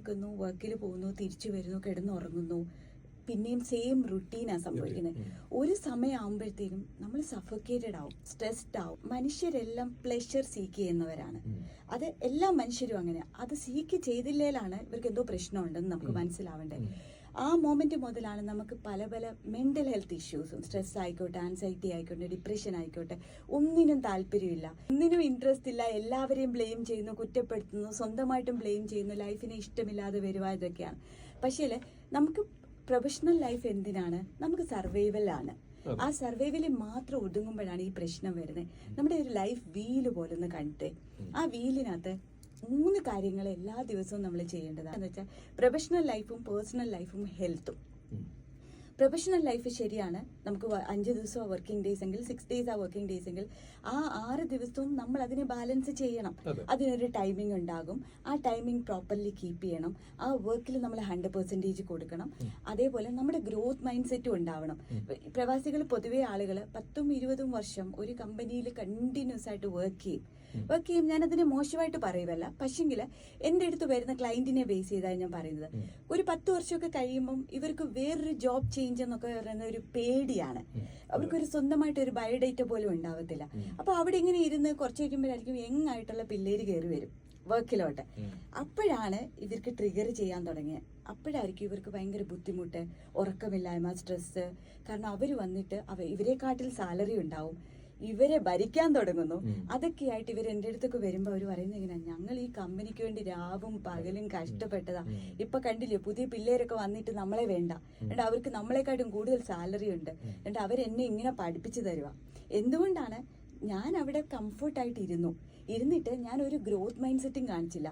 എഴുന്നേൽക്കുന്നു, വർക്കിൽ പോകുന്നു, തിരിച്ചു വരുന്നു, കിടന്നുറങ്ങുന്നു, പിന്നെയും സെയിം റുട്ടീനാണ് സംഭവിക്കുന്നത്. ഒരു സമയമാകുമ്പോഴത്തേക്കും നമ്മൾ സഫോക്കേറ്റഡ് ആവും, സ്ട്രെസ്ഡ് ആവും. മനുഷ്യരെല്ലാം പ്ലഷർ സീക്ക് ചെയ്യുന്നവരാണ്. അത് എല്ലാ മനുഷ്യരും അങ്ങനെ. അത് സീക്ക് ചെയ്തില്ലേലാണ് ഇവർക്ക് എന്തോ പ്രശ്നമുണ്ടെന്ന് നമുക്ക് മനസ്സിലാവേണ്ടത്. ആ മൊമെന്റ് മുതലാണ് നമുക്ക് പല പല മെന്റൽ ഹെൽത്ത് ഇഷ്യൂസും, സ്ട്രെസ് ആയിക്കോട്ടെ, ആൻസൈറ്റി ആയിക്കോട്ടെ, ഡിപ്രഷൻ ആയിക്കോട്ടെ, ഒന്നിനും താല്പര്യമില്ല, ഒന്നിനും ഇൻട്രസ്റ്റ് ഇല്ല, എല്ലാവരെയും ബ്ലെയിം ചെയ്യുന്നു, കുറ്റപ്പെടുത്തുന്നു, സ്വന്തമായിട്ടും ബ്ലെയിം ചെയ്യുന്നു, ലൈഫിനെ ഇഷ്ടമില്ലാതെ വരുക, ഇതൊക്കെയാണ്. പക്ഷേ നമുക്ക് പ്രൊഫഷണൽ ലൈഫ് എന്തിനാണ്? നമുക്ക് സർവൈവലാണ്. ആ സർവൈവലിൽ മാത്രം ഒതുങ്ങുമ്പോഴാണ് ഈ പ്രശ്നം വരുന്നത്. നമ്മുടെ ഒരു ലൈഫ് വീല് പോലെ ഒന്ന് കണ്ടിട്ട്, ആ വീലിനകത്ത് 3 കാര്യങ്ങൾ എല്ലാ ദിവസവും നമ്മൾ ചെയ്യേണ്ടതാണെന്ന് വെച്ചാൽ പ്രൊഫഷണൽ ലൈഫും പേഴ്സണൽ ലൈഫും ഹെൽത്തും. പ്രൊഫഷണൽ ലൈഫ് ശരിയാണ്, നമുക്ക് 5 ദിവസം വർക്കിംഗ് ഡേയ്സ് എങ്കിൽ 6 days ആ വർക്കിംഗ് ഡേയ്സ് എങ്കിൽ ആ 6 ദിവസവും നമ്മൾ അതിനെ ബാലൻസ് ചെയ്യണം. അതിനൊരു ടൈമിംഗ് ഉണ്ടാകും. ആ ടൈമിംഗ് പ്രോപ്പർലി കീപ്പ് ചെയ്യണം. ആ വർക്കിൽ നമ്മൾ 100% കൊടുക്കണം. അതേപോലെ നമ്മുടെ ഗ്രോത്ത് മൈൻഡ് സെറ്റും ഉണ്ടാവണം. പ്രവാസികൾ പൊതുവെ ആളുകൾ 10-20 വർഷം ഒരു കമ്പനിയിൽ കണ്ടിന്യൂസ് ആയിട്ട് വർക്ക് ചെയ്യും. ഞാനതിനെ മോശമായിട്ട് പറയുമല്ല, പക്ഷെങ്കിൽ എൻ്റെ അടുത്ത് വരുന്ന ക്ലയന്റിനെ ബേസ് ചെയ്താണ് ഞാൻ പറയുന്നത്. ഒരു 10 വർഷമൊക്കെ കഴിയുമ്പം ഇവർക്ക് വേറൊരു ജോബ് ചേഞ്ച് എന്നൊക്കെ പറയുന്ന ഒരു പേടിയാണ്. അവർക്കൊരു സ്വന്തമായിട്ട് ഒരു ബയോഡേറ്റ പോലും ഉണ്ടാവത്തില്ല. അപ്പൊ അവിടെ ഇങ്ങനെ ഇരുന്ന് കുറച്ച് കഴിയുമ്പോഴായിരിക്കും യങ്ങായിട്ടുള്ള പിള്ളേര് കയറി വരും വർക്കിലോട്ട്. അപ്പോഴാണ് ഇവർക്ക് ട്രിഗർ ചെയ്യാൻ തുടങ്ങിയത്. അപ്പോഴായിരിക്കും ഇവർക്ക് ഭയങ്കര ബുദ്ധിമുട്ട്, ഉറക്കമില്ലായ്മ, സ്ട്രെസ്. കാരണം അവർ വന്നിട്ട് ഇവരെക്കാട്ടിൽ സാലറി ഉണ്ടാവും, ഇവരെ ഭരിക്കാൻ തുടങ്ങുന്നു. അതൊക്കെയായിട്ട് ഇവർ എൻ്റെ അടുത്തൊക്കെ വരുമ്പോൾ അവർ പറയുന്നത് ഇങ്ങനെ, ഞങ്ങൾ ഈ കമ്പനിക്ക് വേണ്ടി രാവും പകലും കഷ്ടപ്പെട്ടതാ, ഇപ്പൊ കണ്ടില്ലേ പുതിയ പിള്ളേരൊക്കെ വന്നിട്ട് നമ്മളെ വേണ്ട, എന്നിട്ട് അവർക്ക് നമ്മളെക്കാട്ടും കൂടുതൽ സാലറി ഉണ്ട്, എന്നിട്ട് അവരെന്നെ ഇങ്ങനെ പഠിപ്പിച്ചു തരുക. എന്തുകൊണ്ടാണ്? ഞാൻ അവിടെ കംഫർട്ടായിട്ട് ഇരുന്നിട്ട് ഞാൻ ഒരു ഗ്രോത്ത് മൈൻഡ് സെറ്റും കാണിച്ചില്ല.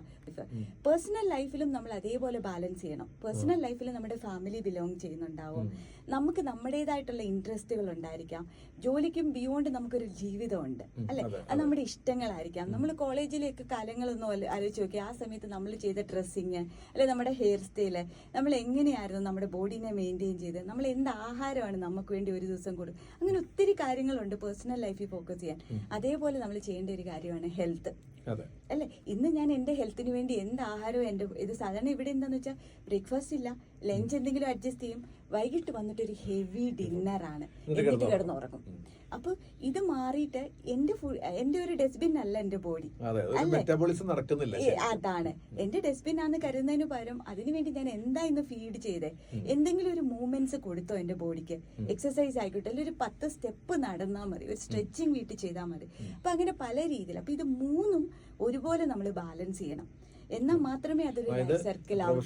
പേഴ്സണൽ ലൈഫിലും നമ്മൾ അതേപോലെ ബാലൻസ് ചെയ്യണം. പേഴ്സണൽ ലൈഫിൽ നമ്മുടെ ഫാമിലി ബിലോങ് ചെയ്യുന്നുണ്ടാവും, നമുക്ക് നമ്മുടേതായിട്ടുള്ള ഇൻട്രസ്റ്റുകൾ ഉണ്ടായിരിക്കാം, ജോലിക്കും ബിയോണ്ട് നമുക്കൊരു ജീവിതമുണ്ട് അല്ലെ. അത് നമ്മുടെ ഇഷ്ടങ്ങളായിരിക്കാം. നമ്മൾ കോളേജിലേക്ക് കാലങ്ങളൊന്നും ആലോചിച്ച് നോക്കി, ആ സമയത്ത് നമ്മൾ ചെയ്ത ഡ്രസ്സിങ് അല്ലെ, നമ്മുടെ ഹെയർ സ്റ്റൈല്, നമ്മൾ എങ്ങനെയായിരുന്നു നമ്മുടെ ബോഡീനെ മെയിൻറ്റെയിൻ ചെയ്ത്, നമ്മൾ എന്ത് ആഹാരമാണ് നമുക്ക് വേണ്ടി ഒരു ദിവസം കൊടുക്കുക, അങ്ങനെ ഒത്തിരി കാര്യങ്ങളുണ്ട് പേഴ്സണൽ ലൈഫിൽ ഫോക്കസ് ചെയ്യാൻ. അതേപോലെ നമ്മൾ ചെയ്യേണ്ട ഒരു കാര്യമാണ് ഹെൽത്ത് അല്ലെ. ഇന്ന് ഞാൻ എന്റെ ഹെൽത്തിന് വേണ്ടി എന്ത് ആഹാരവും ഇത് സാധാരണ ഇവിടെ എന്താന്ന് വെച്ചാൽ ബ്രേക്ക്ഫാസ്റ്റ് ഇല്ല, ലഞ്ച് എന്തെങ്കിലും അഡ്ജസ്റ്റ് ചെയ്യും, വൈകിട്ട് വന്നിട്ട് ഒരു ഹെവി ഡിന്നറാണ്, എന്നിട്ട് കിടന്നുറങ്ങും. അപ്പൊ ഇത് മാറിയിട്ട് എന്റെ ഒരു ഡസ്റ്റ്ബിൻ അല്ല എന്റെ ബോഡി അല്ലേ, അതാണ് എന്റെ ഡസ്റ്റ്ബിൻ ആണെന്ന് കരുതുന്നതിന് പകരം അതിനുവേണ്ടി ഞാൻ എന്താ ഇന്ന് ഫീഡ് ചെയ്തേ, എന്തെങ്കിലും ഒരു മൂവ്മെന്റ്സ് കൊടുത്തോ എന്റെ ബോഡിക്ക്, എക്സസൈസ് ആയിക്കോട്ടെ, അല്ലെങ്കിൽ ഒരു 10 സ്റ്റെപ്പ് നടന്നാൽ മതി, ഒരു സ്ട്രെച്ചിങ് വീട്ടിൽ ചെയ്താൽ മതി. അപ്പൊ അങ്ങനെ പല രീതിയിൽ. അപ്പൊ ഇത് 3ഉം ഒരുപോലെ നമ്മൾ ബാലൻസ് ചെയ്യണം, എന്നാൽ മാത്രമേ അതൊരു സർക്കിൾ ആവുള്ളൂ.